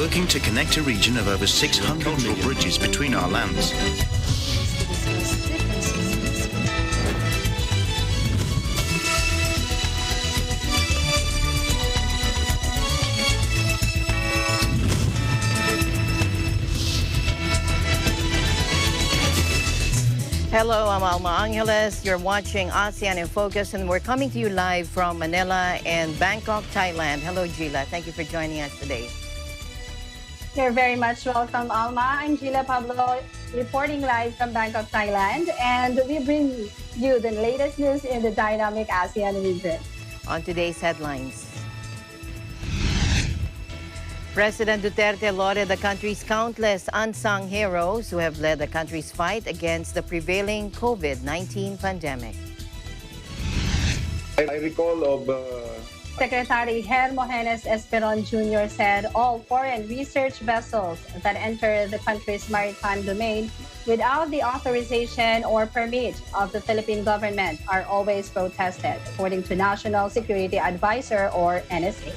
working to connect a region of over 600 million bridges between our lands. Hello, I'm Alma Angeles. You're watching ASEAN in Focus, and we're coming to you live from Manila and Bangkok, Thailand. Hello, Gila. Thank you for joining us today. You're very much welcome, Alma. I'm Gila Pablo, reporting live from Bangkok, Thailand, and we bring you the latest news in the dynamic ASEAN region. On today's headlines, President Duterte lauded the country's countless unsung heroes who have led the country's fight against the prevailing COVID-19 pandemic. I recall of Secretary Hermogenes Esperon Jr. said all foreign research vessels that enter the country's maritime domain without the authorization or permit of the Philippine government are always protested, according to National Security Advisor or NSA.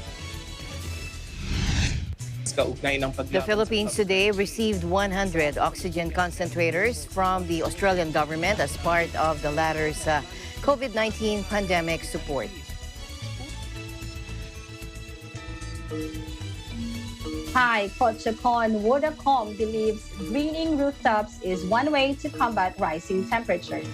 The Philippines today received 100 oxygen concentrators from the Australian government as part of the latter's COVID-19 pandemic support. Hi, Kochakon Vodacom believes greening rooftops is one way to combat rising temperatures.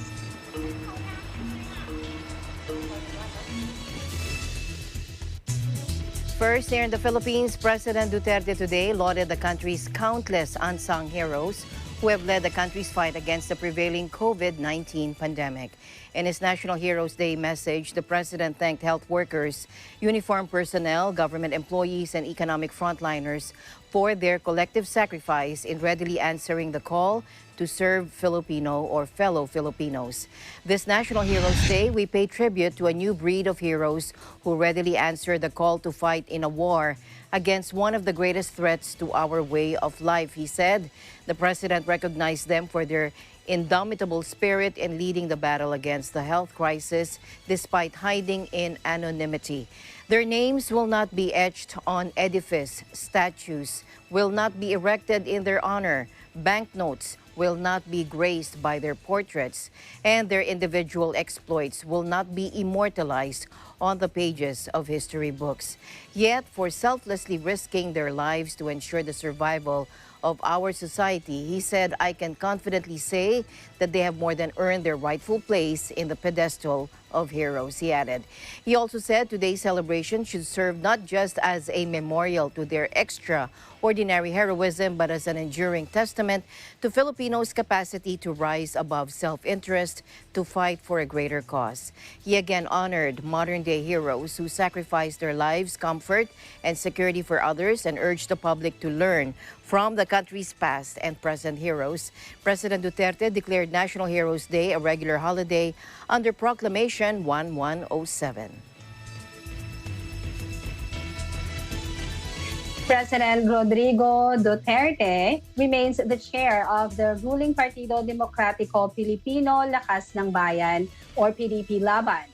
First, here in the Philippines, President Duterte today lauded the country's countless unsung heroes who have led the country's fight against the prevailing COVID-19 pandemic. In his National Heroes Day message, the president thanked health workers, uniformed personnel, government employees, and economic frontliners for their collective sacrifice in readily answering the call to serve Filipino or fellow Filipinos. This National Heroes Day, we pay tribute to a new breed of heroes who readily answer the call to fight in a war against one of the greatest threats to our way of life, he said. The president recognized them for their indomitable spirit in leading the battle against the health crisis despite hiding in anonymity. Their names will not be etched on edifice, statues will not be erected in their honor, banknotes will not be graced by their portraits, and their individual exploits will not be immortalized on the pages of history books. Yet, for selflessly risking their lives to ensure the survival of our society, he said, I can confidently say that they have more than earned their rightful place in the pedestal of heroes, he added. He also said today's celebration should serve not just as a memorial to their extraordinary heroism, but as an enduring testament to Filipinos' capacity to rise above self-interest to fight for a greater cause. He again honored modern-day heroes who sacrificed their lives, comfort, and security for others and urged the public to learn from the country's past and present heroes. President Duterte declared National Heroes Day a regular holiday under Proclamation 1107. President Rodrigo Duterte remains the chair of the ruling Partido Demokratiko Pilipino Lakas ng Bayan or PDP Laban.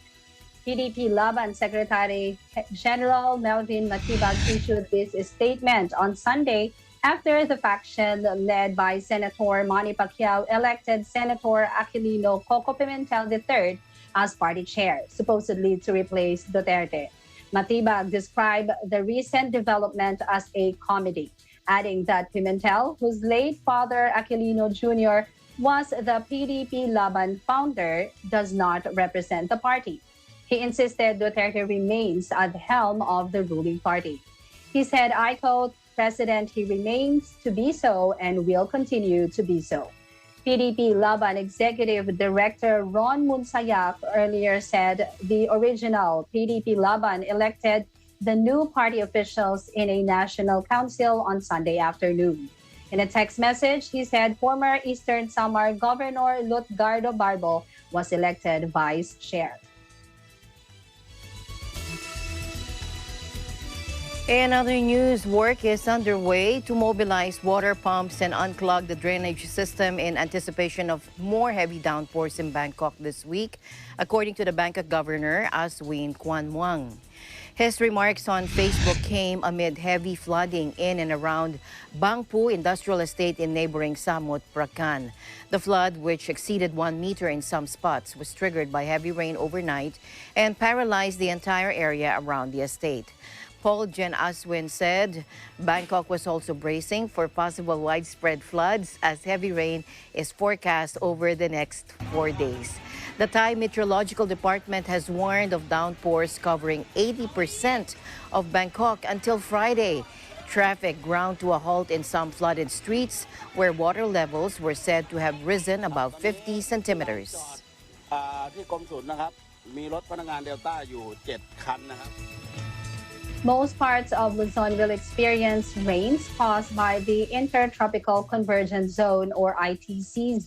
PDP Laban Secretary General Melvin Matibag issued this statement on Sunday after the faction led by Senator Manny Pacquiao elected Senator Aquilino Coco Pimentel III as party chair, supposedly to replace Duterte. Matibag described the recent development as a comedy, adding that Pimentel, whose late father Aquilino Jr. was the PDP Laban founder, does not represent the party. He insisted Duterte remains at the helm of the ruling party. He said, I quote, President, he remains to be so and will continue to be so. PDP Laban Executive Director Ron Munsayak earlier said the original PDP Laban elected the new party officials in a national council on Sunday afternoon. In a text message, he said former Eastern Samar Governor Lutgardo Barbo was elected vice chair. In other news, work is underway to mobilize water pumps and unclog the drainage system in anticipation of more heavy downpours in Bangkok this week, according to the Bangkok Governor, Aswin Kwanwang. His remarks on Facebook came amid heavy flooding in and around Bangkok Industrial Estate in neighboring Samut, Prakan. The flood, which exceeded 1 meter in some spots, was triggered by heavy rain overnight and paralyzed the entire area around the estate. Paul Jen Aswin said Bangkok was also bracing for possible widespread floods as heavy rain is forecast over the next 4 days. The Thai Meteorological Department has warned of downpours covering 80% of Bangkok until Friday. Traffic ground to a halt in some flooded streets where water levels were said to have risen above 50 centimeters. ที่กรมศุลนะครับมีรถพนักงานเดลต้าอยู่7 คันนะครับ Most parts of Luzon will experience rains caused by the Intertropical Convergence Zone or ITCZ,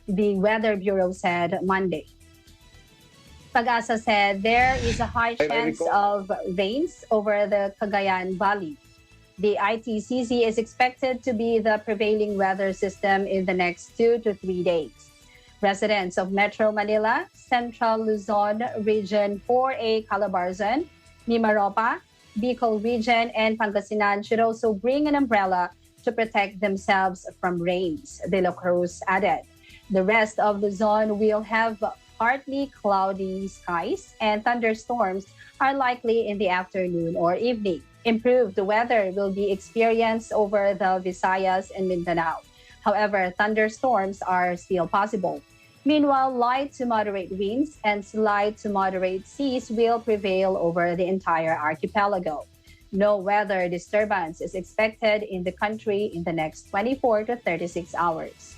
the Weather Bureau said Monday. Pag-asa said there is a high chance of rains over the Cagayan Valley. The ITCZ is expected to be the prevailing weather system in the next 2 to 3 days. Residents of Metro Manila, Central Luzon, Region 4A Calabarzon, Mimaropa, Bicol Region, and Pangasinan should also bring an umbrella to protect themselves from rains, De La Cruz added. The rest of Luzon will have partly cloudy skies and thunderstorms are likely in the afternoon or evening. Improved weather will be experienced over the Visayas and Mindanao. However, thunderstorms are still possible. Meanwhile, light to moderate winds and slight to moderate seas will prevail over the entire archipelago. No weather disturbance is expected in the country in the next 24 to 36 hours.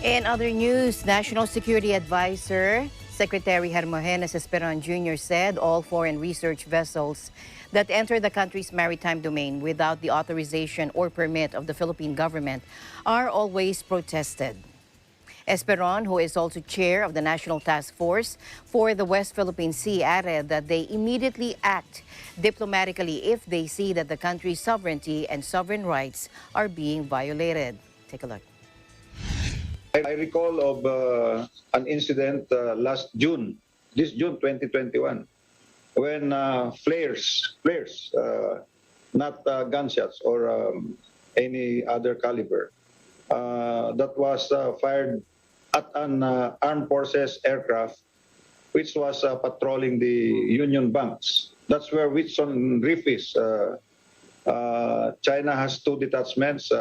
In other news, National Security Advisor Secretary Hermogenes Esperon Jr. said all foreign research vessels that enter the country's maritime domain without the authorization or permit of the Philippine government are always protested. Esperon, who is also chair of the National Task Force for the West Philippine Sea, added that they immediately act diplomatically if they see that the country's sovereignty and sovereign rights are being violated. Take a look. I recall of an incident last June, this June 2021, when flares, not gunshots or any other caliber, that was fired at an armed forces aircraft which was patrolling the Union Banks. That's where Whitson Reef is. China has 2 detachments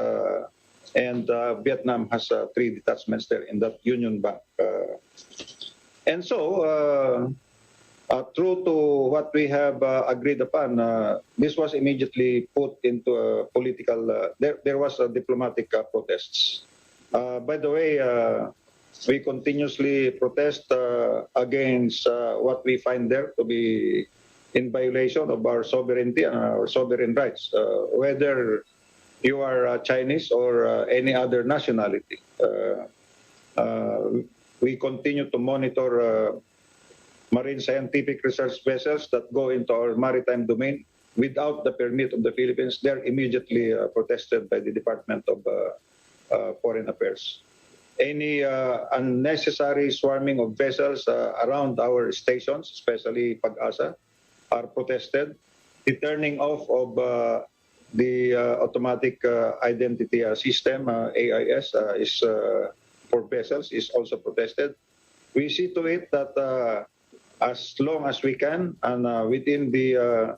and Vietnam has 3 detachments there in that Union Bank. And so, true to what we have agreed upon, this was immediately put into a political, there was a diplomatic protests. By the way, we continuously protest against what we find there to be in violation of our sovereignty and our sovereign rights, whether you are Chinese or any other nationality. We continue to monitor marine scientific research vessels that go into our maritime domain without the permit of the Philippines. They're immediately protested by the Department of Foreign Affairs. Any unnecessary swarming of vessels around our stations, especially Pag-asa, are protested. The turning off of the automatic identity system, AIS, is for vessels is also protested. We see to it that as long as we can and within the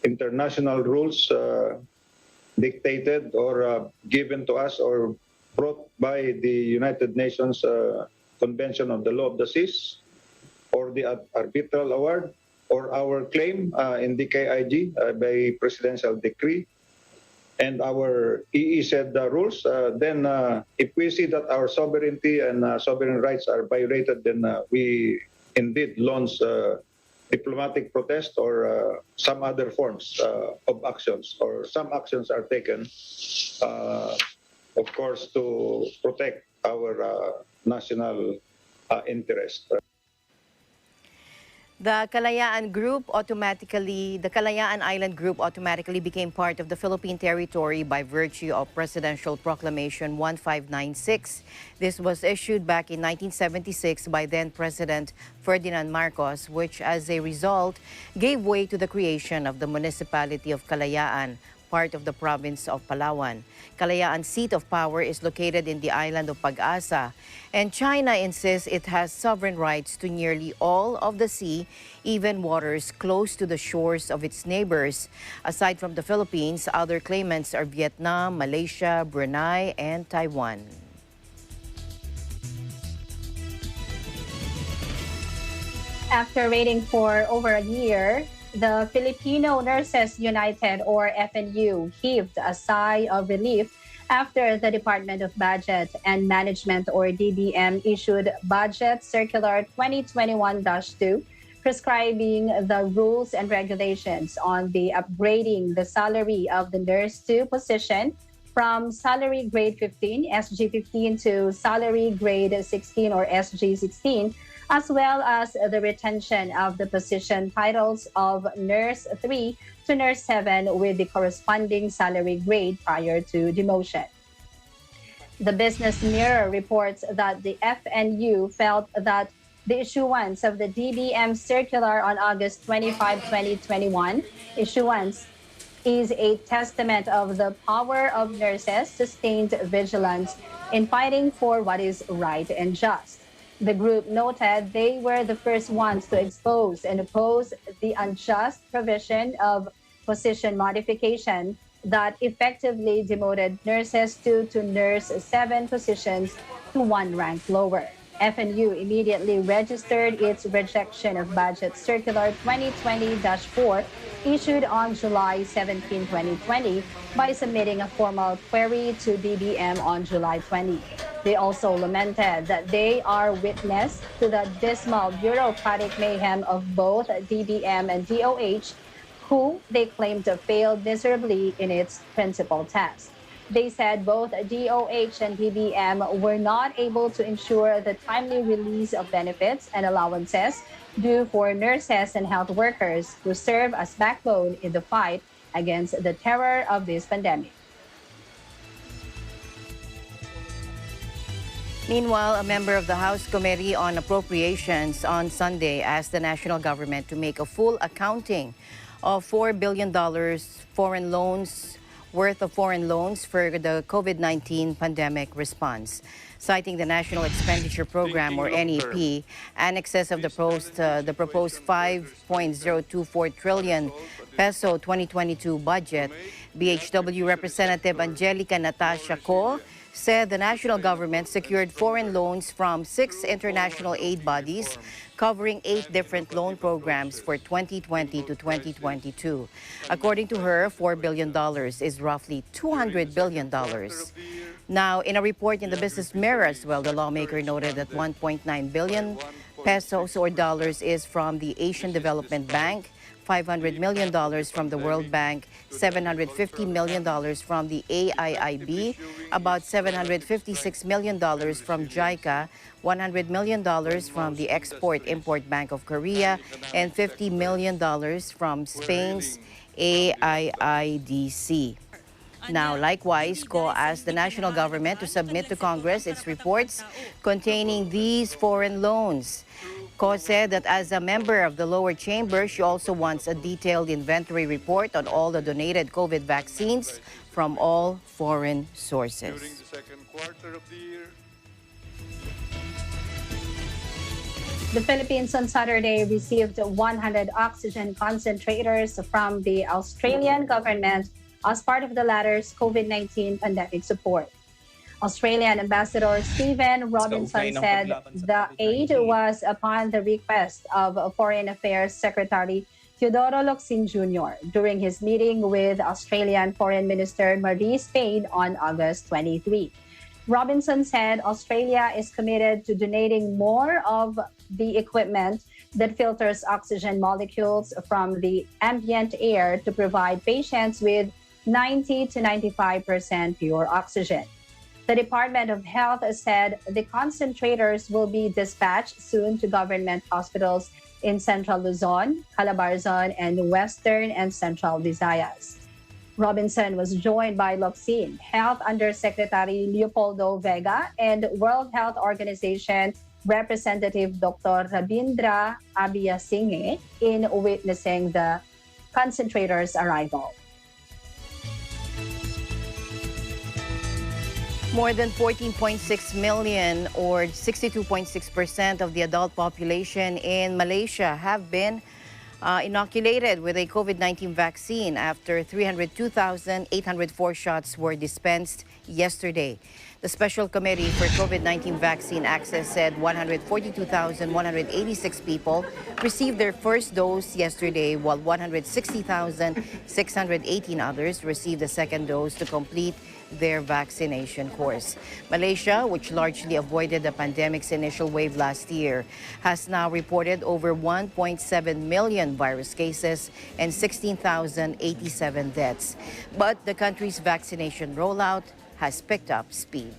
international rules dictated or given to us or brought by the United Nations Convention on the Law of the Seas or the arbitral award or our claim in the KIG by presidential decree and our EEZ rules, then if we see that our sovereignty and sovereign rights are violated, then we indeed launch diplomatic protest or some other forms of actions, or some actions are taken, of course, to protect our national interest. The Kalayaan Island Group automatically became part of the Philippine territory by virtue of Presidential Proclamation 1596. This was issued back in 1976 by then President Ferdinand Marcos, which as a result gave way to the creation of the municipality of Kalayaan, part of the province of Palawan. Kalayaan's seat of power is located in the island of Pag-asa, and China insists it has sovereign rights to nearly all of the sea, even waters close to the shores of its neighbors. Aside from the Philippines, other claimants are Vietnam, Malaysia, Brunei, and Taiwan. After waiting for over a year, the Filipino Nurses United, or FNU, heaved a sigh of relief after the Department of Budget and Management, or DBM, issued Budget Circular 2021-2, prescribing the rules and regulations on the upgrading the salary of the Nurse 2 position from salary grade 15, SG15, to salary grade 16, or SG16, as well as the retention of the position titles of Nurse 3 to Nurse 7 with the corresponding salary grade prior to demotion. The Business Mirror reports that the FNU felt that the issuance of the DBM circular on August 25, 2021 issuance is a testament of the power of nurses' sustained vigilance in fighting for what is right and just. The group noted they were the first ones to expose and oppose the unjust provision of position modification that effectively demoted nurses 2 to nurse 7 positions to one rank lower. FNU immediately registered its rejection of Budget Circular 2020-4 issued on July 17, 2020 by submitting a formal query to DBM on July 20. They also lamented that they are witness to the dismal bureaucratic mayhem of both DBM and DOH, who they claimed failed miserably in its principal test. They said both DOH and DBM were not able to ensure the timely release of benefits and allowances due for nurses and health workers who serve as backbone in the fight against the terror of this pandemic. Meanwhile, a member of the House Committee on Appropriations on Sunday asked the national government to make a full accounting of $4 billion worth of foreign loans for the COVID-19 pandemic response. Citing the National Expenditure Program, or NEP, annexes of the proposed 5.024 trillion peso 2022 budget, BHW Representative Angelica Natasha Co said the national government secured foreign loans from 6 international aid bodies covering 8 different loan programs for 2020 to 2022. According to her, $4 billion is roughly $200 billion. Now, in a report in the Business Mirror as well, the lawmaker noted that 1.9 billion pesos or dollars is from the Asian Development Bank, $500 million from the World Bank, $750 million from the AIIB, about $756 million from JICA, $100 million from the Export-Import Bank of Korea, and $50 million from Spain's AIIDC. Now, likewise, Co asked the national government to submit to Congress its reports containing these foreign loans. Co said that as a member of the lower chamber, she also wants a detailed inventory report on all the donated COVID vaccines from all foreign sources. During the second quarter of the year. The Philippines on Saturday received 100 oxygen concentrators from the Australian government as part of the latter's COVID-19 pandemic support. Australian Ambassador Stephen Robinson said the aid was upon the request of Foreign Affairs Secretary Teodoro Locsin Jr. during his meeting with Australian Foreign Minister Marise Payne on August 23. Robinson said Australia is committed to donating more of the equipment that filters oxygen molecules from the ambient air to provide patients with 90 to 95% pure oxygen. The Department of Health said the concentrators will be dispatched soon to government hospitals in Central Luzon, Calabarzon, and Western and Central Visayas. Robinson was joined by Locsin, Health Undersecretary Leopoldo Vega, and World Health Organization Representative Dr. Rabindra Abiyasinghe in witnessing the concentrators' arrival. More than 14.6 million or 62.6% of the adult population in Malaysia have been inoculated with a COVID-19 vaccine after 302,804 shots were dispensed yesterday. The Special Committee for COVID-19 Vaccine Access said 142,186 people received their first dose yesterday, while 160,618 others received a second dose to complete their vaccination course. Malaysia, which largely avoided the pandemic's initial wave last year, has now reported over 1.7 million virus cases and 16,087 deaths. But the country's vaccination rollout has picked up speed.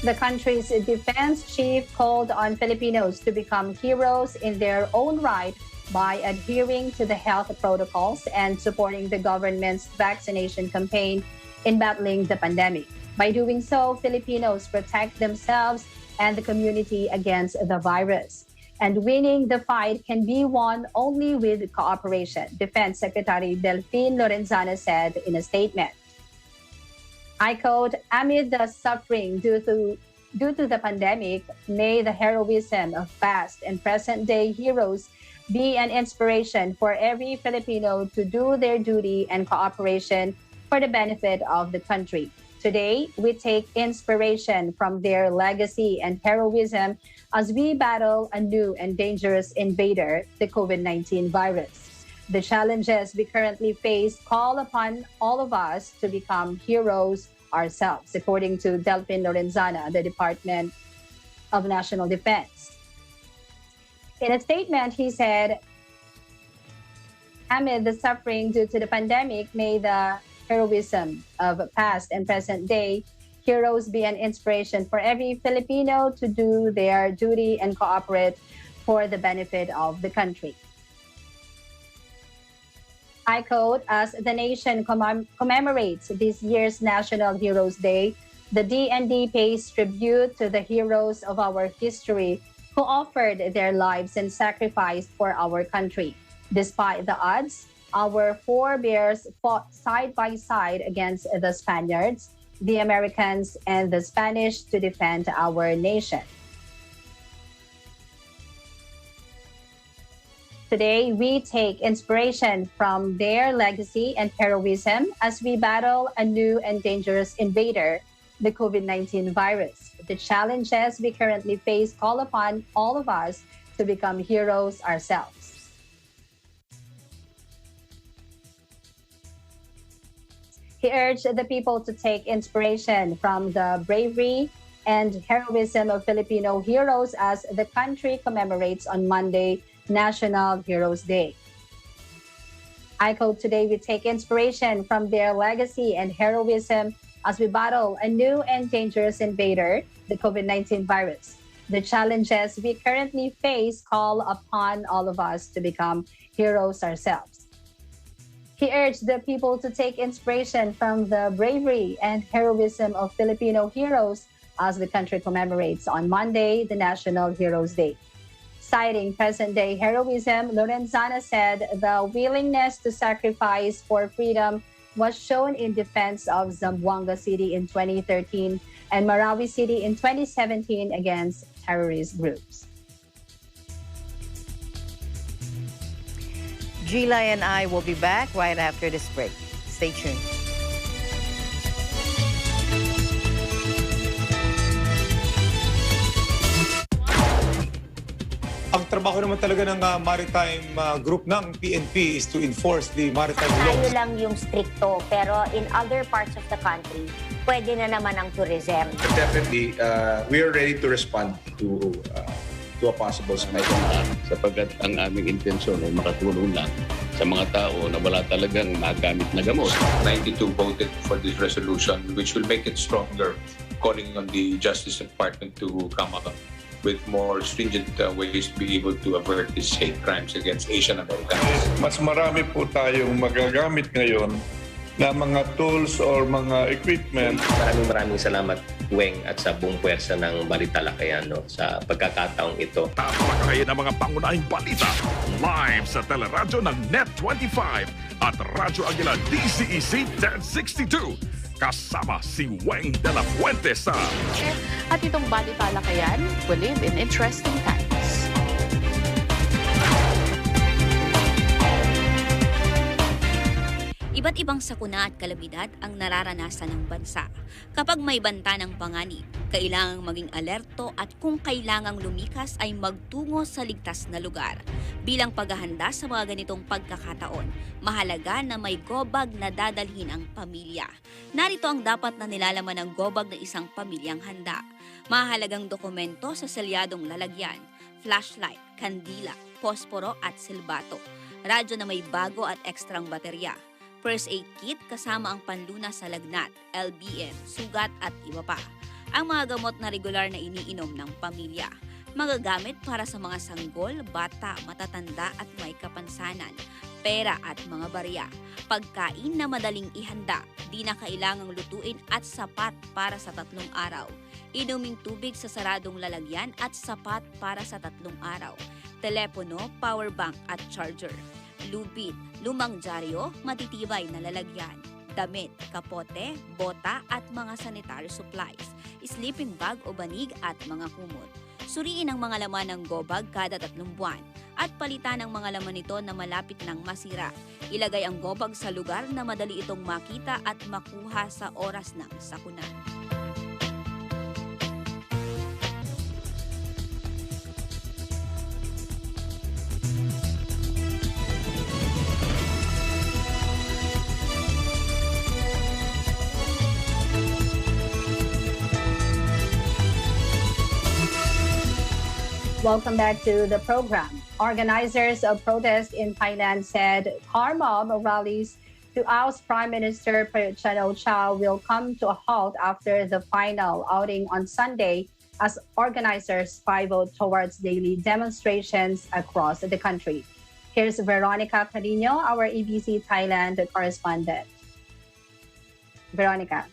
The country's defense chief called on Filipinos to become heroes in their own right by adhering to the health protocols and supporting the government's vaccination campaign in battling the pandemic. By doing so, Filipinos protect themselves and the community against the virus. And winning the fight can be won only with cooperation, Defense Secretary Delphine Lorenzana said in a statement. I quote, amid the suffering due to the pandemic, may the heroism of past and present-day heroes be an inspiration for every Filipino to do their duty and cooperation for the benefit of the country. Today, we take inspiration from their legacy and heroism as we battle a new and dangerous invader, the COVID-19 virus. The challenges we currently face call upon all of us to become heroes ourselves, according to Delphine Lorenzana, the Department of National Defense. In a statement, he said, amid the suffering due to the pandemic, may the heroism of past and present day heroes be an inspiration for every Filipino to do their duty and cooperate for the benefit of the country. I quote, as the nation commemorates this year's National Heroes Day, the DND pays tribute to the heroes of our history who offered their lives and sacrificed for our country. Despite the odds, our forebears fought side by side against the Spaniards, the Americans, and the Spanish to defend our nation. Today, we take inspiration from their legacy and heroism as we battle a new and dangerous invader, the COVID-19 virus. The challenges we currently face call upon all of us to become heroes ourselves. He urged the people to take inspiration from the bravery and heroism of Filipino heroes as the country commemorates on Monday National Heroes Day. I quote, today we take inspiration from their legacy and heroism as we battle a new and dangerous invader, the COVID-19 virus. The challenges we currently face call upon all of us to become heroes ourselves. He urged the people to take inspiration from the bravery and heroism of Filipino heroes as the country commemorates on Monday the National Heroes Day. Citing present-day heroism, Lorenzana said the willingness to sacrifice for freedom was shown in defense of Zamboanga City in 2013 and Marawi City in 2017 against terrorist groups. Gila and I will be back right after this break. Stay tuned. Ang trabaho naman talaga ng maritime group ng PNP is to enforce the maritime laws. Tayo lang yung stricto, pero in other parts of the country, pwede na naman ang tourism. Definitely, we are ready to respond to a possible spike. Sapagkat ang aming intensyon ay makatulong lang sa mga tao na wala talagang magamit na gamot. 92 voted for this resolution, which will make it stronger, calling on the Justice Department to come up with more stringent ways to be able to avert these hate crimes against Asian Americans. Mas marami po tayong magagamit ngayon na mga tools or mga equipment. Maraming salamat, Weng, at sa buong puwersa ng Balitalakayan sa pagkakataong ito. Tatalakayin ang mga pangunahing balita live sa teleradyo ng Net25 at Radyo Aguila DCEC 1062. Kasama si Weng de la Fuente sa... At itong Balitalakayan, we live in interesting times. Iba't ibang sakuna at kalamidad ang nararanasan ng bansa. Kapag may banta ng panganib, kailangang maging alerto at kung kailangang lumikas ay magtungo sa ligtas na lugar. Bilang paghahanda sa mga ganitong pagkakataon, mahalaga na may gobag na dadalhin ang pamilya. Narito ang dapat na nilalaman ng gobag ng isang pamilyang handa. Mahalagang dokumento sa selyadong lalagyan, flashlight, kandila, posporo at silbato, radyo na may bago at ekstrang baterya, first aid kit kasama ang panlunas sa lagnat, LBM, sugat at iba pa. Ang mga gamot na regular na iniinom ng pamilya. Magagamit para sa mga sanggol, bata, matatanda at may kapansanan, pera at mga barya. Pagkain na madaling ihanda, di na kailangang lutuin at sapat para sa 3 araw. Inuming tubig sa saradong lalagyan at sapat para sa 3 araw. Telepono, power bank at charger. Lubid, lumang dyaryo, matitibay na lalagyan, damit, kapote, bota at mga sanitary supplies, sleeping bag o banig at mga kumot. Suriin ang mga laman ng gobag kada 3 buwan at palitan ang mga laman nito na malapit nang masira. Ilagay ang gobag sa lugar na madali itong makita at makuha sa oras ng sakuna. Welcome back to the program. Organizers of protest in Thailand said car mob rallies to oust Prime Minister Prayut Chan-o-cha will come to a halt after the final outing on Sunday as organizers pivot towards daily demonstrations across the country. Here's Veronica Carino, our ABC Thailand correspondent. Veronica.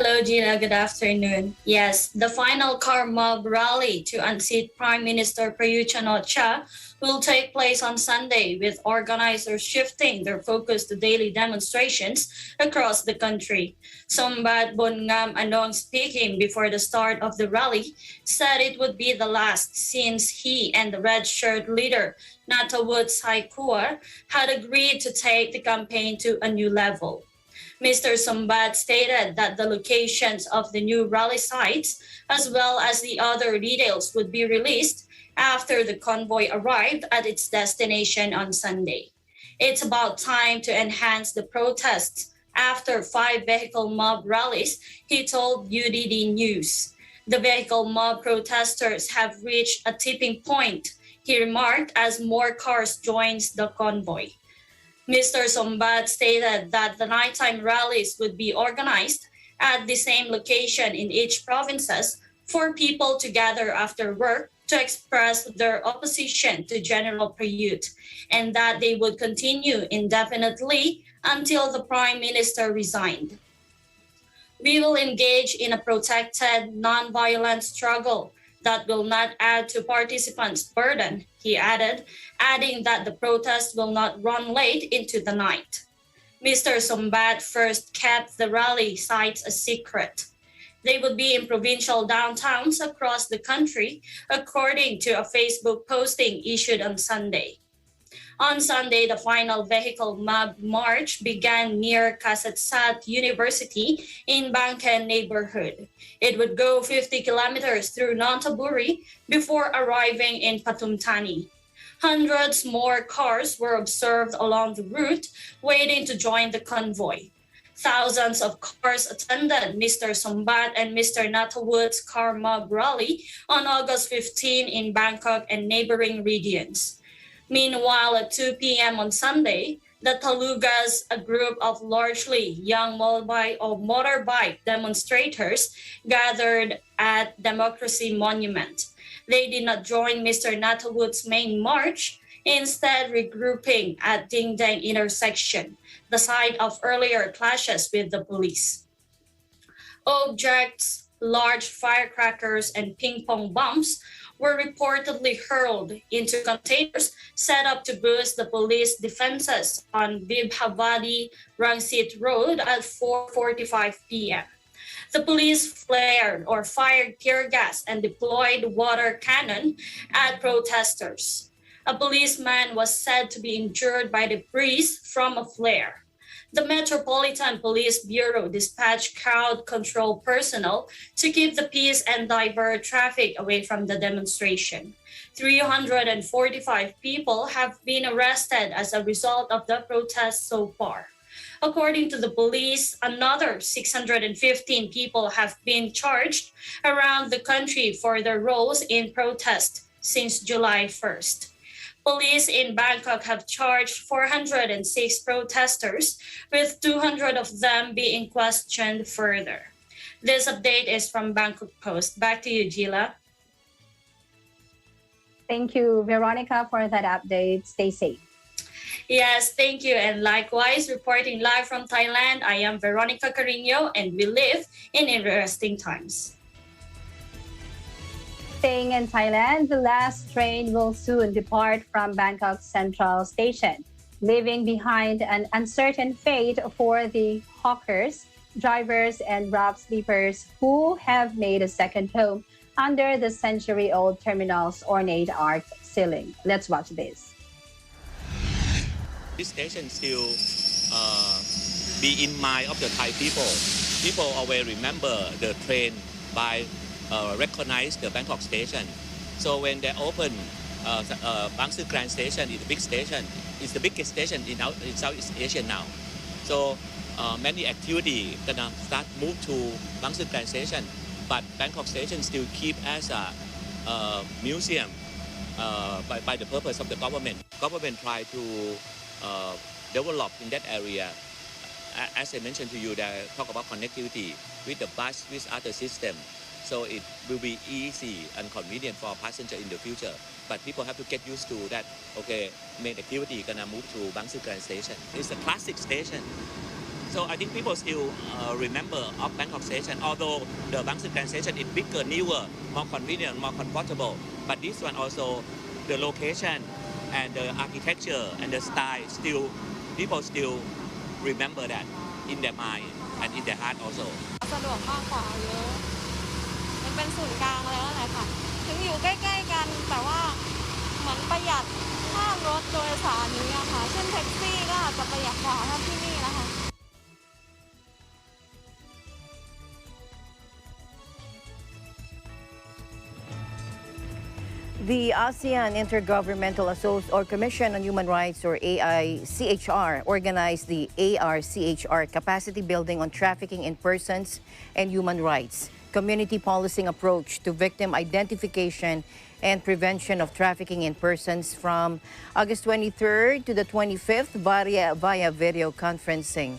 Hello, Gina. Good afternoon. Yes, the final car mob rally to unseat Prime Minister Prayut Chan-o-cha will take place on Sunday, with organizers shifting their focus to daily demonstrations across the country. Sombat Bongam Anong, speaking before the start of the rally, said it would be the last since he and the red shirt leader, Natawut Saikua, had agreed to take the campaign to a new level. Mr. Sombat stated that the locations of the new rally sites, as well as the other details, would be released after the convoy arrived at its destination on Sunday. It's about time to enhance the protests after 5 vehicle mob rallies, he told UDD News. The vehicle mob protesters have reached a tipping point, he remarked, as more cars joins the convoy. Mr. Sombat stated that the nighttime rallies would be organized at the same location in each provinces for people to gather after work to express their opposition to General Prayut, and that they would continue indefinitely until the Prime Minister resigned. We will engage in a protected, non-violent struggle that will not add to participants' burden, he added, adding that the protest will not run late into the night. Mr. Sombat first kept the rally sites a secret. They would be in provincial downtowns across the country, according to a Facebook posting issued on Sunday. On Sunday, the final vehicle mob march began near Kasatsat University in Bangkok neighborhood. It would go 50 kilometers through Nonthaburi before arriving in Patumtani. Hundreds more cars were observed along the route, waiting to join the convoy. Thousands of cars attended Mr. Sombat and Mr. Natawut's car mob rally on August 15 in Bangkok and neighboring regions. Meanwhile, at 2 p.m. on Sunday, the Talugas, a group of largely young motorbike demonstrators, gathered at Democracy Monument. They did not join Mr. Natawut's main march, instead regrouping at Ding Dang intersection, the site of earlier clashes with the police. Objects, large firecrackers, and ping pong bombs were reportedly hurled into containers set up to boost the police defenses on Bibhavadi Rangsit Road at 4:45 p.m. The police flared or fired tear gas and deployed water cannon at protesters. A policeman was said to be injured by the breeze from a flare. The Metropolitan Police Bureau dispatched crowd control personnel to keep the peace and divert traffic away from the demonstration. 345 people have been arrested as a result of the protests so far. According to the police, another 615 people have been charged around the country for their roles in protest since July 1st. Police in Bangkok have charged 406 protesters, with 200 of them being questioned further. This update is from Bangkok Post. Back to you, Gila. Thank you, Veronica, for that update. Stay safe. Yes, thank you. And likewise, reporting live from Thailand, I am Veronica Carino, and we live in interesting times. Staying in Thailand, the last train will soon depart from Bangkok Central Station, leaving behind an uncertain fate for the hawkers, drivers, and rough sleepers who have made a second home under the century-old terminal's ornate arch ceiling. Let's watch this. This station still be in mind of the Thai people. People always remember the train by recognize the Bangkok station. So when they open Bang Sue Grand Station, is the big station. It's the biggest station in Southeast Asia now. So many activity gonna start move to Bang Sue Grand Station, but Bangkok station still keep as a museum by the purpose of the government. Government try to develop in that area. As I mentioned to you, they talk about connectivity with the bus, with other system. So it will be easy and convenient for passenger in the future. But people have to get used to that. Okay, main activity gonna move to Bang Sue Grand Station. It's a classic station. So I think people still remember of Bangkok Station, although the Bang Sue Grand Station is bigger, newer, more convenient, more comfortable. But this one also, the location and the architecture and the style, still people still remember that in their mind and in their heart also. สะดวกมากกว่าเยอะมันเป็นศูนย์กลางแล้วแหละค่ะถึงอยู่ใกล้ๆกันแต่ว่าเหมือนประหยัดค่ารถโดยสารนี้อะค่ะเช่นแท็กซี่ก็อาจจะประหยัดกว่าถ้าที่นี่นะคะ The ASEAN Intergovernmental Commission on Human Rights, or AICHR, organized the ARCHR Capacity Building on Trafficking in Persons and Human Rights, Community Policing Approach to Victim Identification and Prevention of Trafficking in Persons from August 23rd to the 25th via video conferencing.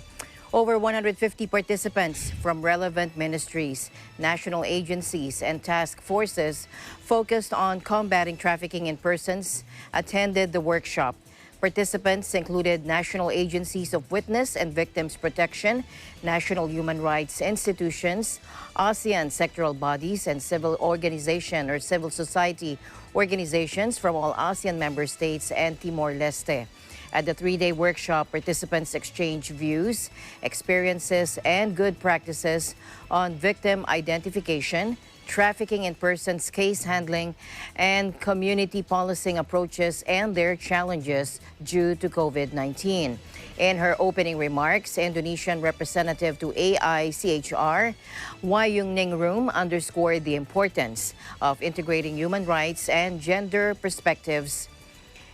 Over 150 participants from relevant ministries, national agencies, and task forces focused on combating trafficking in persons attended the workshop. Participants included national agencies of witness and victims protection, national human rights institutions, ASEAN sectoral bodies, and civil organization or civil society organizations from all ASEAN member states and Timor-Leste. At the three-day workshop, participants exchanged views, experiences, and good practices on victim identification, trafficking in persons case handling, and community policing approaches and their challenges due to COVID-19. In her opening remarks, Indonesian representative to AICHR, Wayung Ningrum, underscored the importance of integrating human rights and gender perspectives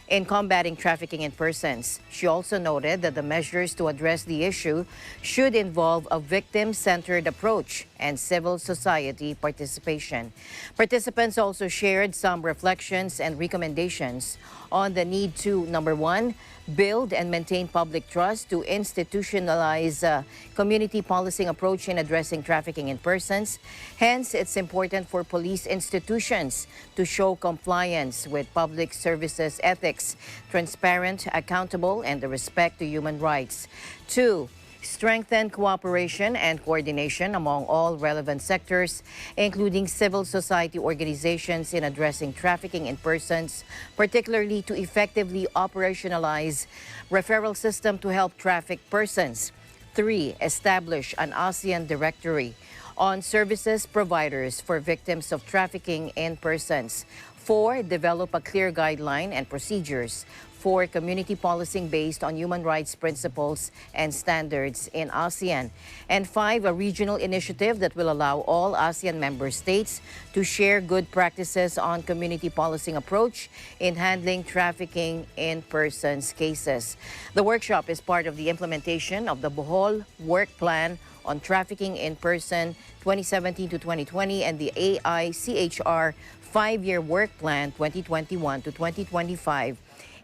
in combating trafficking in persons. She also noted that the measures to address the issue should involve a victim-centered approach and civil society participation. Participants also shared some reflections and recommendations on the need to, number one, build and maintain public trust to institutionalize community policing approach in addressing trafficking in persons. Hence, it's important for police institutions to show compliance with public services ethics, transparent, accountable, and the respect to human rights. Two, strengthen cooperation and coordination among all relevant sectors, including civil society organizations in addressing trafficking in persons, particularly to effectively operationalize referral system to help trafficked persons. 3, establish an ASEAN directory on services providers for victims of trafficking in persons. 4, develop a clear guideline and procedures for community policing based on human rights principles and standards in ASEAN. And 5, a regional initiative that will allow all ASEAN member states to share good practices on community policing approach in handling trafficking in persons cases. The workshop is part of the implementation of the Bohol Work Plan on Trafficking in Person 2017 to 2020 and the AICHR 5-year Work Plan 2021 to 2025.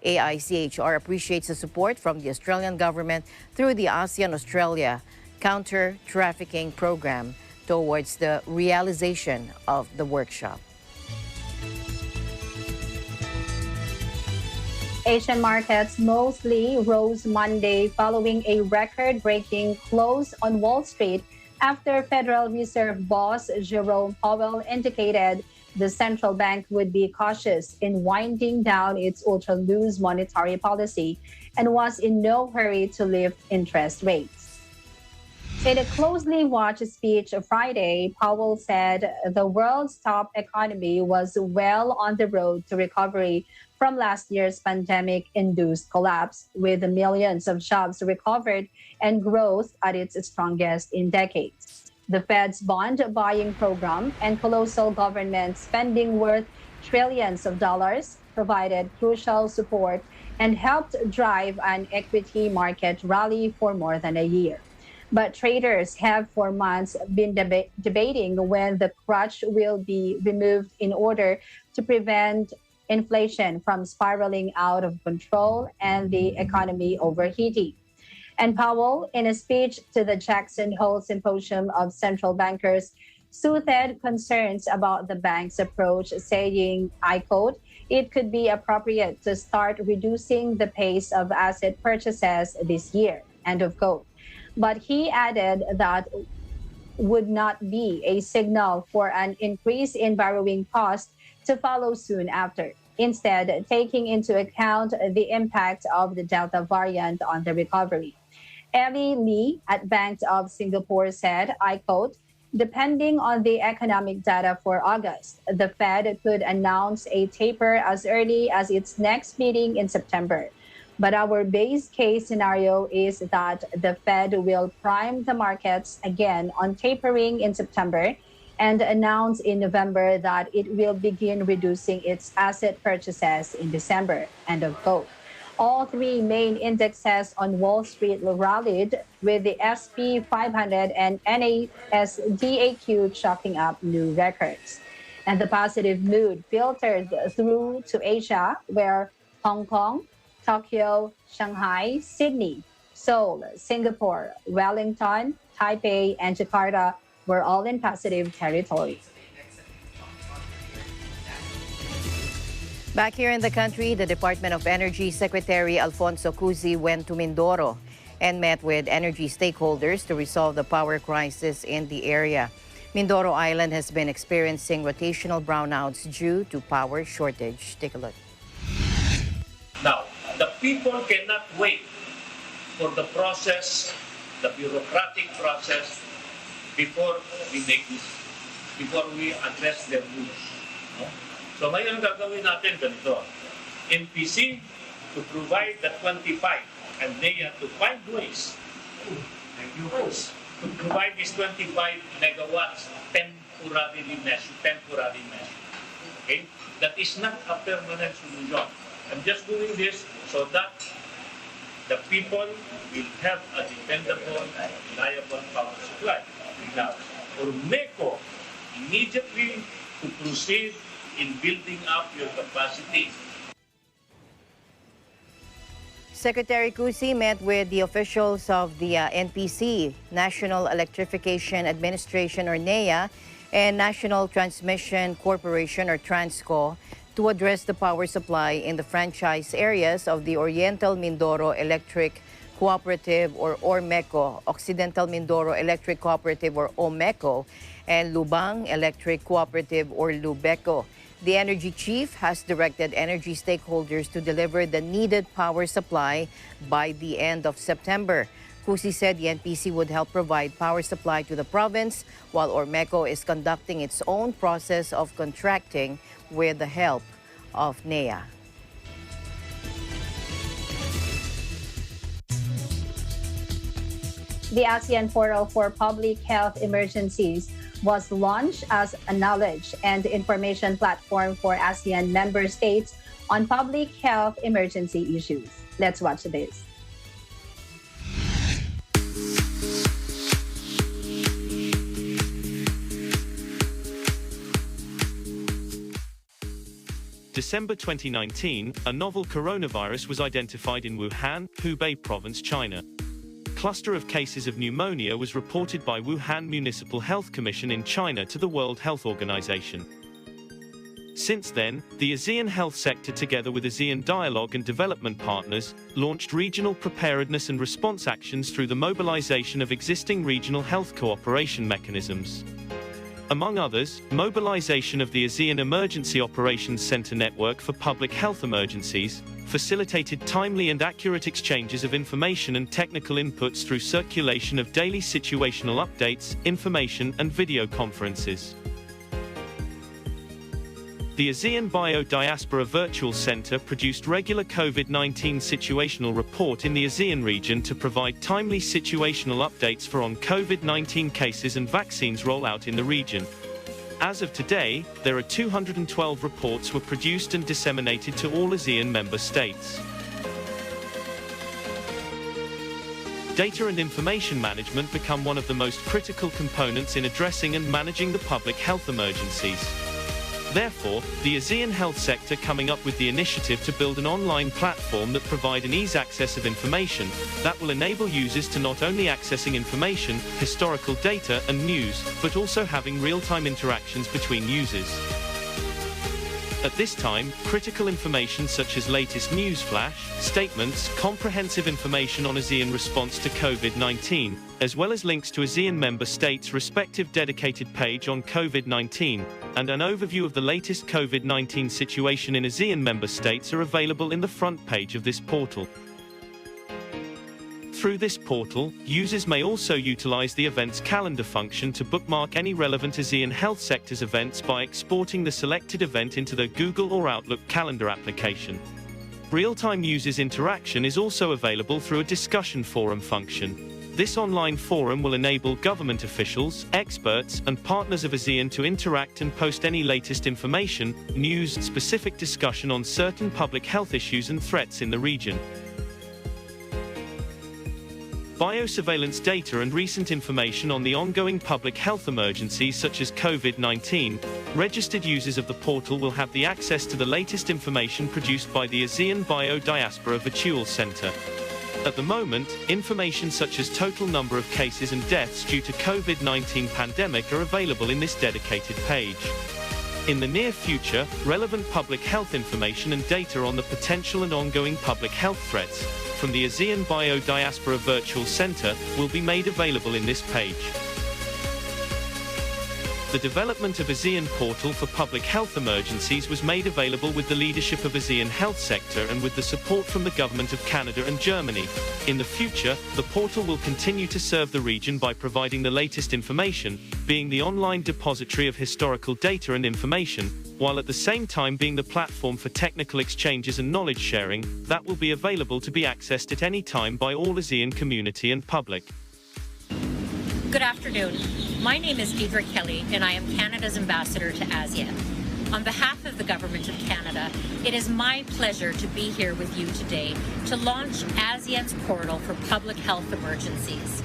AICHR appreciates the support from the Australian government through the ASEAN-Australia Counter-Trafficking Program towards the realization of the workshop. Asian markets mostly rose Monday following a record-breaking close on Wall Street after Federal Reserve boss Jerome Powell indicated the central bank would be cautious in winding down its ultra-loose monetary policy and was in no hurry to lift interest rates. In a closely watched speech Friday, Powell said the world's top economy was well on the road to recovery from last year's pandemic-induced collapse, with millions of jobs recovered and growth at its strongest in decades. The Fed's bond buying program and colossal government spending worth trillions of dollars provided crucial support and helped drive an equity market rally for more than a year. But traders have for months been debating when the crutch will be removed in order to prevent inflation from spiraling out of control and the economy overheating. And Powell, in a speech to the Jackson Hole Symposium of Central Bankers, soothed concerns about the bank's approach, saying, I quote, "It could be appropriate to start reducing the pace of asset purchases this year," end of quote. But he added that would not be a signal for an increase in borrowing costs to follow soon after. Instead, taking into account the impact of the Delta variant on the recovery. Ellie Lee at Bank of Singapore said, I quote, "Depending on the economic data for August, the Fed could announce a taper as early as its next meeting in September. But our base case scenario is that the Fed will prime the markets again on tapering in September and announce in November that it will begin reducing its asset purchases in December," end of quote. All three main indexes on Wall Street rallied, with the SP 500 and NASDAQ chalking up new records. And the positive mood filtered through to Asia, where Hong Kong, Tokyo, Shanghai, Sydney, Seoul, Singapore, Wellington, Taipei, and Jakarta were all in positive territory. Back here in the country, the Department of Energy Secretary Alfonso Cusi went to Mindoro and met with energy stakeholders to resolve the power crisis in the area. Mindoro Island has been experiencing rotational brownouts due to power shortage. Take a look. Now, the people cannot wait for the process, the bureaucratic process, before we address their needs. No? So ngayon gagawin natin ganito. NPC to provide the 25 and they have to find ways to provide these 25 megawatts temporarily measure. Okay? That is not a permanent solution. I'm just doing this so that the people will have a dependable and reliable power supply. Now, or MECO immediately to proceed in building up your capacity. Secretary Cusi met with the officials of the NPC, National Electrification Administration or NEA, and National Transmission Corporation or Transco to address the power supply in the franchise areas of the Oriental Mindoro Electric Cooperative or ORMECO, Occidental Mindoro Electric Cooperative or OMECO, and Lubang Electric Cooperative or LUBECO. The energy chief has directed energy stakeholders to deliver the needed power supply by the end of September. Cusi said the NPC would help provide power supply to the province, while ORMECO is conducting its own process of contracting with the help of NEA. The ASEAN Portal for Public Health Emergencies was launched as a knowledge and information platform for ASEAN member states on public health emergency issues. Let's watch this. December 2019, a novel coronavirus was identified in Wuhan, Hubei Province, China. Cluster of cases of pneumonia was reported by Wuhan Municipal Health Commission in China to the World Health Organization. Since then, the ASEAN health sector together with ASEAN dialogue and development partners, launched regional preparedness and response actions through the mobilization of existing regional health cooperation mechanisms. Among others, mobilization of the ASEAN Emergency Operations Center Network for Public Health Emergencies, facilitated timely and accurate exchanges of information and technical inputs through circulation of daily situational updates, information and video conferences. The ASEAN Bio-Diaspora Virtual Center produced regular COVID-19 situational report in the ASEAN region to provide timely situational updates for on COVID-19 cases and vaccines rollout in the region. As of today, there are 212 reports were produced and disseminated to all ASEAN member states. Data and information management become one of the most critical components in addressing and managing the public health emergencies. Therefore, the ASEAN health sector coming up with the initiative to build an online platform that provide an ease access of information that will enable users to not only accessing information, historical data and news, but also having real-time interactions between users. At this time, critical information such as latest news flash, statements, comprehensive information on ASEAN response to COVID-19, as well as links to ASEAN member states' respective dedicated page on COVID-19, and an overview of the latest COVID-19 situation in ASEAN member states are available in the front page of this portal. Through this portal, users may also utilize the events calendar function to bookmark any relevant ASEAN health sector's events by exporting the selected event into the Google or Outlook calendar application. Real-time users interaction is also available through a discussion forum function. This online forum will enable government officials, experts, and partners of ASEAN to interact and post any latest information, news, specific discussion on certain public health issues and threats in the region. Biosurveillance data and recent information on the ongoing public health emergencies such as COVID-19, registered users of the portal will have the access to the latest information produced by the ASEAN Bio-Diaspora Virtual Center. At the moment, information such as total number of cases and deaths due to COVID-19 pandemic are available in this dedicated page. In the near future, relevant public health information and data on the potential and ongoing public health threats from the ASEAN Bio-Diaspora Virtual Center will be made available in this page. The development of ASEAN Portal for Public Health Emergencies was made available with the leadership of ASEAN Health Sector and with the support from the Government of Canada and Germany. In the future, the portal will continue to serve the region by providing the latest information, being the online depository of historical data and information, while at the same time being the platform for technical exchanges and knowledge sharing that will be available to be accessed at any time by all ASEAN community and public. Good afternoon. My name is Deidre Kelly, and I am Canada's ambassador to ASEAN. On behalf of the Government of Canada, it is my pleasure to be here with you today to launch ASEAN's portal for public health emergencies.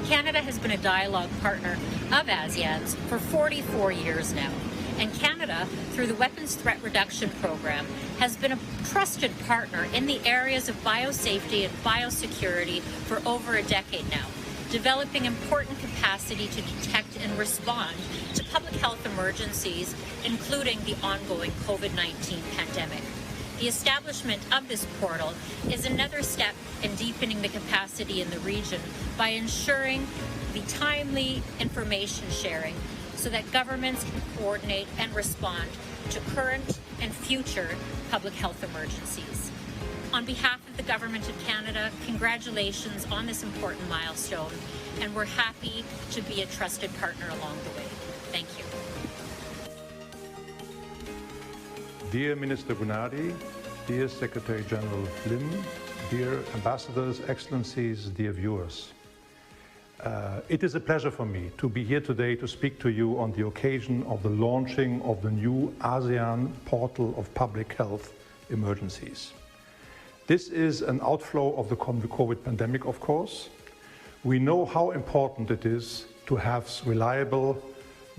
Canada has been a dialogue partner of ASEAN's for 44 years now. And Canada, through the Weapons Threat Reduction Program, has been a trusted partner in the areas of biosafety and biosecurity for over a decade now, developing important capacity to detect and respond to public health emergencies, including the ongoing COVID-19 pandemic. The establishment of this portal is another step in deepening the capacity in the region by ensuring the timely information sharing so that governments can coordinate and respond to current and future public health emergencies. On behalf of the Government of Canada, congratulations on this important milestone, and we're happy to be a trusted partner along the way. Thank you. Dear Minister Gunari, dear Secretary General Lim, dear Ambassadors, Excellencies, dear viewers. It is a pleasure for me to be here today to speak to you on the occasion of the launching of the new ASEAN Portal of Public Health Emergencies. This is an outflow of the COVID pandemic, of course. We know how important it is to have reliable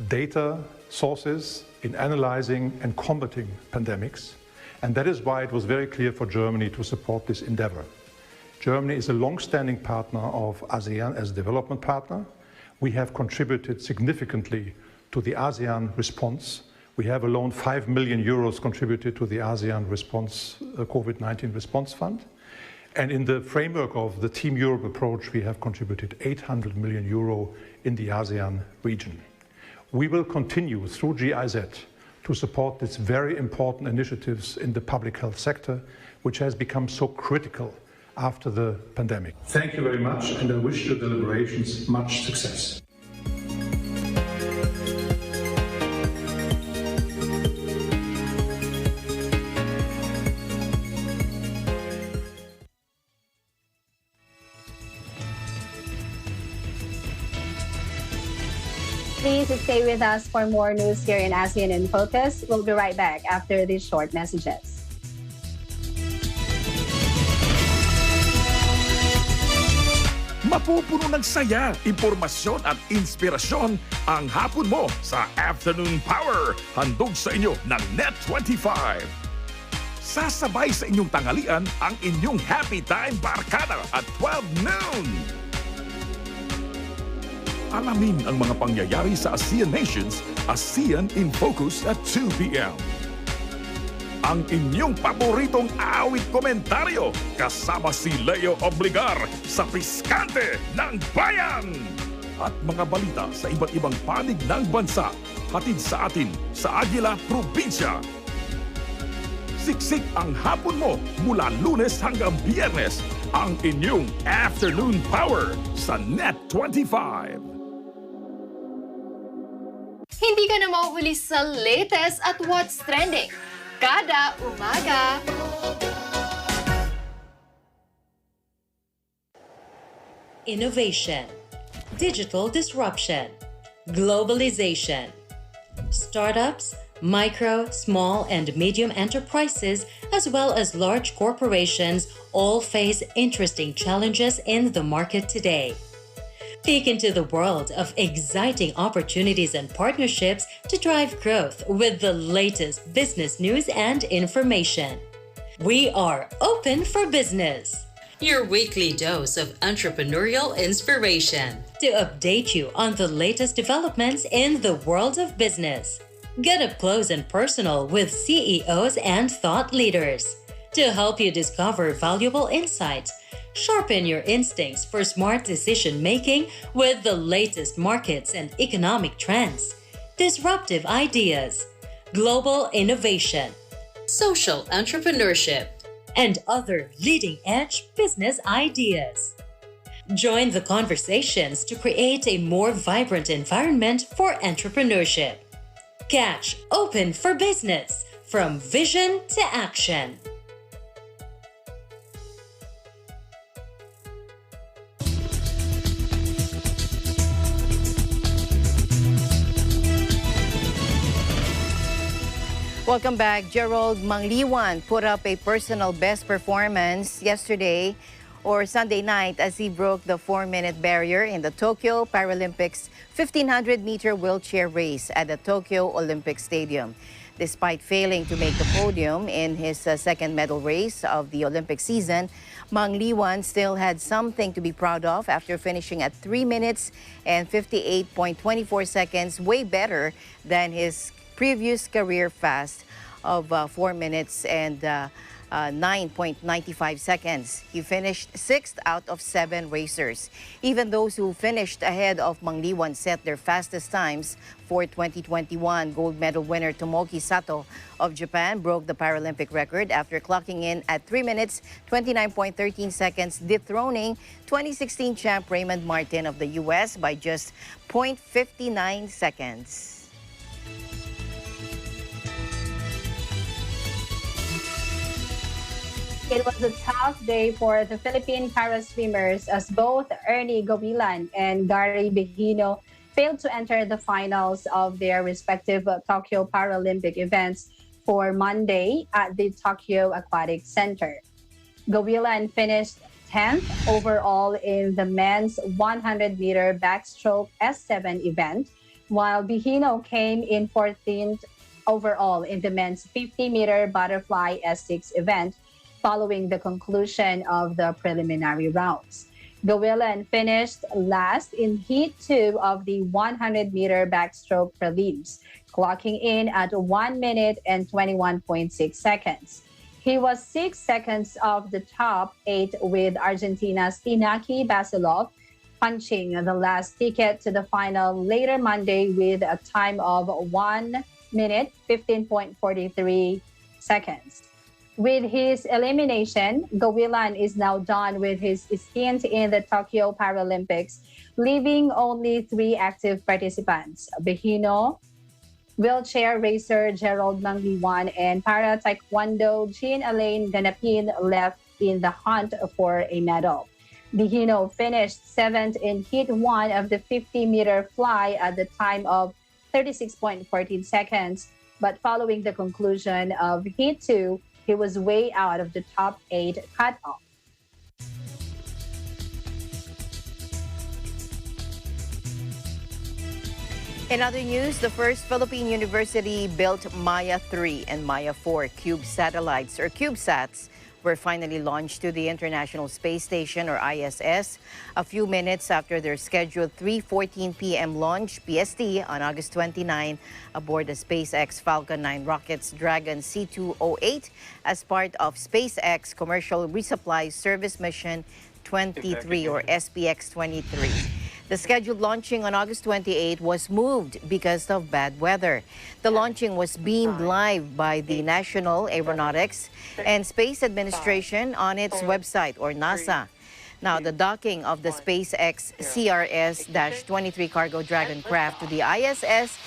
data sources in analyzing and combating pandemics, and that is why it was very clear for Germany to support this endeavor. Germany is a long-standing partner of ASEAN as a development partner. We have contributed significantly to the ASEAN response. We have alone 5 million euros contributed to the ASEAN response, COVID-19 response fund. And in the framework of the Team Europe approach, we have contributed 800 million euro in the ASEAN region. We will continue through GIZ to support these very important initiatives in the public health sector, which has become so critical after the pandemic. Thank you very much, and I wish your deliberations much success. Please stay with us for more news here in ASEAN in Focus. We'll be right back after these short messages. Mapupuno ng saya, impormasyon at inspirasyon ang hapon mo sa Afternoon Power. Handog sa inyo ng Net25. Sasabay sa inyong tanghalian ang inyong Happy Time Barkada at 12 noon. Alamin ang mga pangyayari sa ASEAN nations, ASEAN in Focus at 2 p.m. Ang inyong paboritong awit komentaryo kasama si Leo Obligar sa Piskante ng Bayan. At mga balita sa iba't ibang panig ng bansa, hatid sa atin sa Aguila Probinsya. Siksik ang hapon mo mula Lunes hanggang Biyernes, ang inyong Afternoon Power sa Net25. Hindi ka na mahuhuli sa latest at what's trending. Kada umaga. Innovation, digital disruption, globalization. Startups, micro, small, and medium enterprises, as well as large corporations, all face interesting challenges in the market today. Peek into the world of exciting opportunities and partnerships to drive growth with the latest business news and information. We are open for business. Your weekly dose of entrepreneurial inspiration to update you on the latest developments in the world of business. Get up close and personal with CEOs and thought leaders to help you discover valuable insights. Sharpen your instincts for smart decision-making with the latest markets and economic trends, disruptive ideas, global innovation, social entrepreneurship, and other leading-edge business ideas. Join the conversations to create a more vibrant environment for entrepreneurship. Catch Open for Business, from vision to action. Welcome back. Gerald Mangliwan put up a personal best performance yesterday or Sunday night as he broke the 4-minute barrier in the Tokyo Paralympics 1500-meter wheelchair race at the Tokyo Olympic Stadium. Despite failing to make the podium in his second medal race of the Olympic season, Mang Liwan still had something to be proud of after finishing at 3 minutes and 58.24 seconds, way better than his previous career fast of 4 minutes and 9.95 seconds. He finished 6th out of 7 racers. Even those who finished ahead of Mang Liwan set their fastest times. For 2021, gold medal winner Tomoki Sato of Japan broke the Paralympic record after clocking in at 3 minutes 29.13 seconds, dethroning 2016 champ Raymond Martin of the US by just 0.59 seconds. It was a tough day for the Philippine para-swimmers as both Ernie Gawilan and Gary Behino failed to enter the finals of their respective Tokyo Paralympic events for Monday at the Tokyo Aquatic Center. Gawilan finished 10th overall in the men's 100-meter backstroke S7 event, while Behino came in 14th overall in the men's 50-meter butterfly S6 event, following the conclusion of the preliminary rounds. Gawilan finished last in Heat 2 of the 100-meter backstroke prelims, clocking in at 1 minute and 21.6 seconds. He was 6 seconds off the top 8 with Argentina's Inaki Basilov, punching the last ticket to the final later Monday with a time of 1 minute 15.43 seconds. With his elimination, Gawilan is now done with his stint in the Tokyo Paralympics, leaving only 3 active participants: Behino, wheelchair racer Gerald Mang Liwan, and para-taekwondo Jean-Alain Ganapin left in the hunt for a medal. Behino finished 7th in Heat 1 of the 50-meter fly at the time of 36.14 seconds, but following the conclusion of Heat 2, he was way out of the top 8 cutoff. In other news, the first Philippine university built Maya 3 and Maya 4 cube satellites, or CubeSats, were finally launched to the International Space Station, or ISS, a few minutes after their scheduled 3:14 p.m. launch PST on August 29 aboard the SpaceX Falcon 9 rocket's Dragon C208 as part of SpaceX Commercial Resupply Service Mission 23, or SPX-23. The scheduled launching on August 28 was moved because of bad weather. The launching was beamed live by the National Aeronautics and Space Administration on its website, or NASA. Now, the docking of the SpaceX CRS-23 cargo Dragon craft to the ISS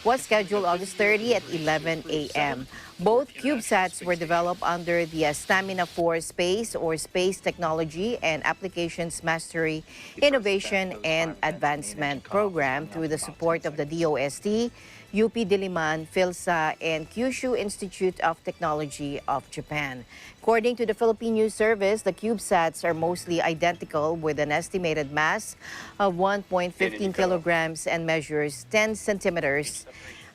was scheduled August 30 at 11 a.m. Both CubeSats were developed under the Stamina 4 Space, or Space Technology and Applications Mastery, Innovation and Advancement Program through the support of the DOST, UP Diliman, PhilSA, and Kyushu Institute of Technology of Japan. According to the Philippine News Service, the CubeSats are mostly identical with an estimated mass of 1.15 kilograms and measures 10 centimeters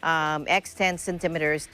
x 10 centimeters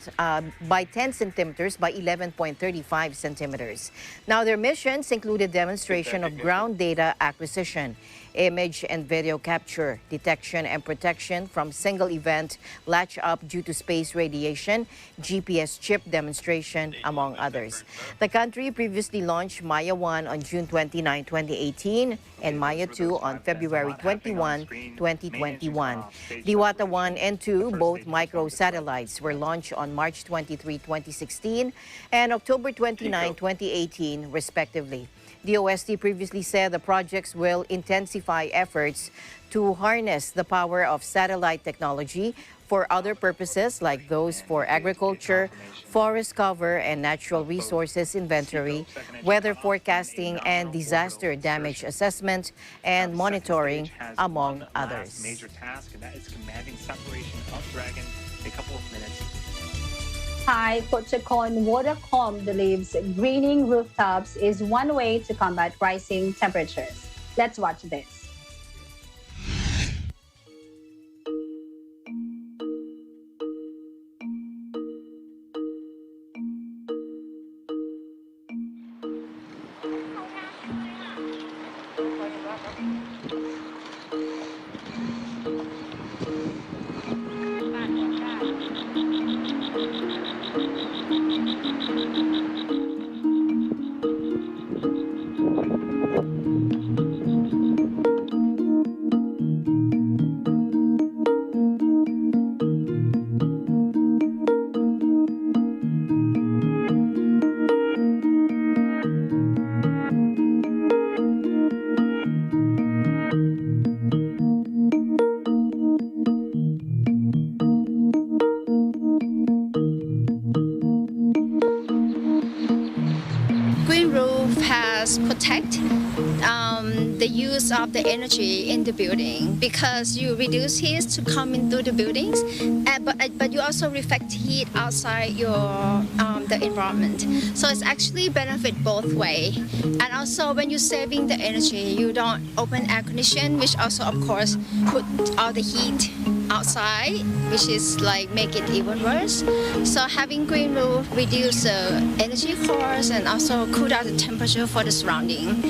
by 10 centimeters by 11.35 centimeters. Now, their missions included demonstration of ground data acquisition, image and video capture, detection and protection from single event latch up due to space radiation, GPS chip demonstration, among others. The country previously launched Maya 1 on June 29, 2018 and Maya 2 on February 21, 2021. Diwata 1 and 2, both microsatellites, were launched on March 23, 2016 and October 29, 2018, respectively. The DOST previously said the projects will intensify efforts to harness the power of satellite technology for other purposes like those for agriculture, forest cover and natural resources inventory, weather forecasting and disaster damage assessment and monitoring, among others. Major task, and that is commanding separation of Dragon in a couple of minutes. Hi, Pochacon Watercom believes greening rooftops is one way to combat rising temperatures. Let's watch this. Protect the use of the energy in the building because you reduce heat to come into the buildings, but you also reflect heat outside your the environment. So it's actually benefit both way. And also when you're saving the energy, you don't open air condition, which also of course put all the heat outside, which is like make it even worse. So having green roof reduce the energy cost and also cool down the temperature for the surrounding.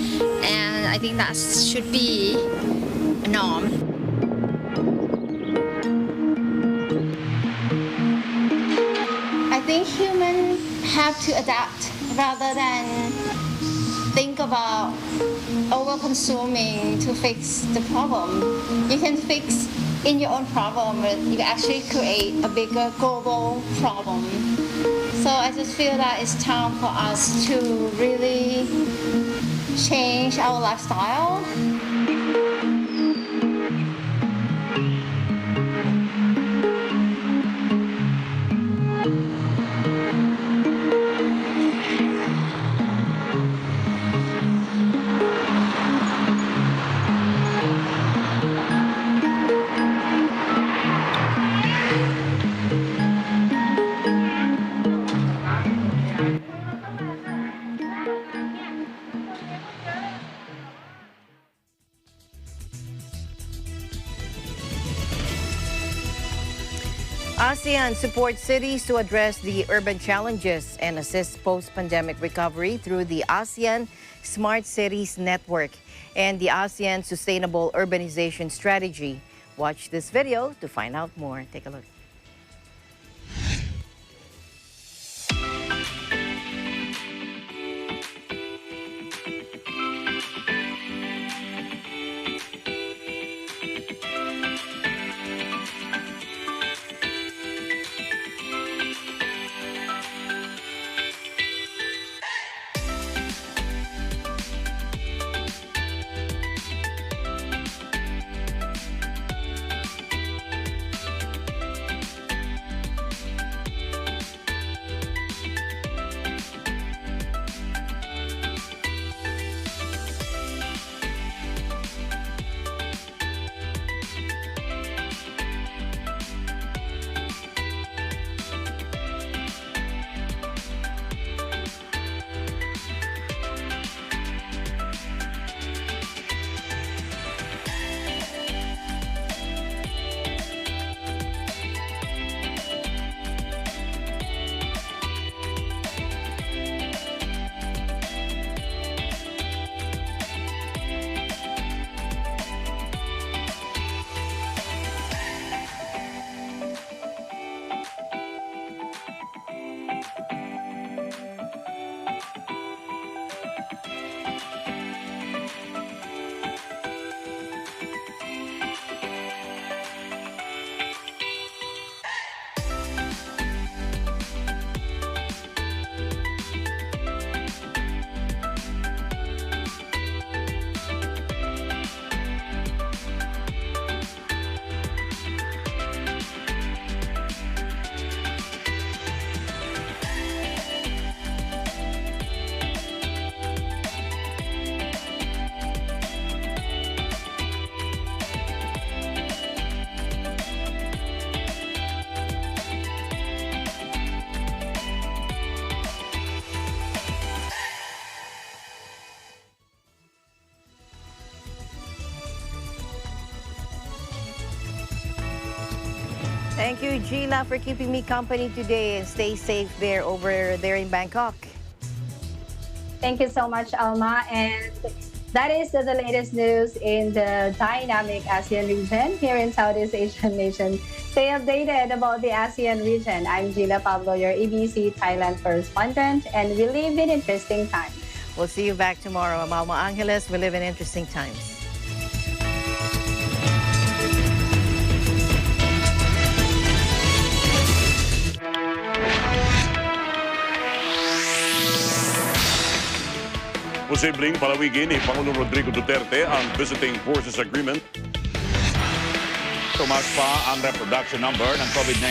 And I think that should be a norm. I think humans have to adapt rather than think about over-consuming to fix the problem. You can fix in your own problem, but you can actually create a bigger global problem. So I just feel that it's time for us to really change our lifestyle. ASEAN supports cities to address the urban challenges and assist post-pandemic recovery through the ASEAN Smart Cities Network and the ASEAN Sustainable Urbanization Strategy. Watch this video to find out more. Take a look. Thank you, Gila, for keeping me company today, and stay safe over there in Bangkok. Thank you so much, Alma. And that is the latest news in the dynamic ASEAN region here in Southeast Asian nation. Stay updated about the ASEAN region. I'm Gila Pablo, your ABC Thailand correspondent, and we live in interesting times. We'll see you back tomorrow. I'm Alma Angeles. We live in interesting times. Posibleng palawigin ni Pangulong Rodrigo Duterte ang Visiting Forces Agreement. Tumaas pa ang reproduction number ng COVID-19.